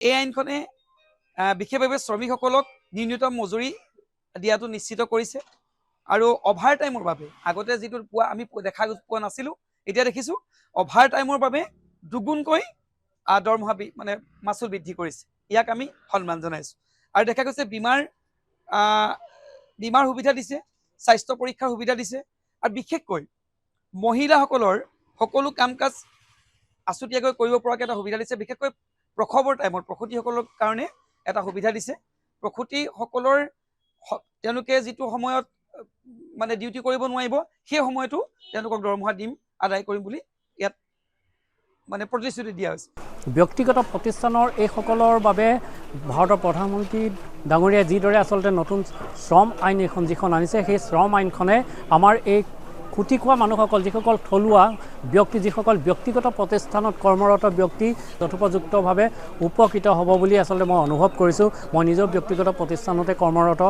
এই আইনখনে বিশেষভাৱে শ্ৰমিকসকলক ন্যূনতম মজুৰি দিয়াটো নিশ্চিত কৰিছে আৰু অভাৰ টাইমৰ বাবে আগতে যিটো আমি দেখা পোৱা নাছিলোঁ, এতিয়া দেখিছোঁ অভাৰ টাইমৰ বাবে দুগুণকৈ দৰমহা মানে মাচুল বৃদ্ধি কৰিছে। ইয়াক আমি সন্মান জনাইছোঁ। আৰু দেখা গৈছে বীমাৰ সুবিধা দিছে, স্বাস্থ্য পৰীক্ষাৰ সুবিধা দিছে, আৰু বিশেষকৈ মহিলাসকলৰ সকলো কাম কাজ আছুতীয়াকৈ কৰিব পৰাকৈ এটা সুবিধা দিছে। বিশেষকৈ প্ৰসৱৰ টাইমত প্ৰসূতিসকলৰ কাৰণে এটা সুবিধা দিছে। প্ৰসূতিসকলৰ তেওঁলোকে যিটো সময়ত মানে ডিউটি কৰিব নোৱাৰিব, সেই সময়তো তেওঁলোকক দৰমহা দিম, আদায় কৰিম বুলি ইয়াত মানে প্ৰতিশ্ৰুতি দিয়া হৈছে। ব্যক্তিগত প্ৰতিষ্ঠানৰ এইসকলৰ বাবে ভাৰতৰ প্ৰধানমন্ত্ৰী ডাঙৰীয়াই যিদৰে আচলতে নতুন শ্ৰম আইন যিখন আনিছে, সেই শ্ৰম আইনখনে আমাৰ এই খুটি খোৱা মানুহসকল, যিসকল থলুৱা ব্যক্তি, যিসকল ব্যক্তিগত প্ৰতিষ্ঠানত কৰ্মৰত ব্যক্তি যথোপযুক্তভাৱে উপকৃত হ'ব বুলি আচলতে মই অনুভৱ কৰিছোঁ। মই নিজৰ ব্যক্তিগত প্ৰতিষ্ঠানতে কৰ্মৰত।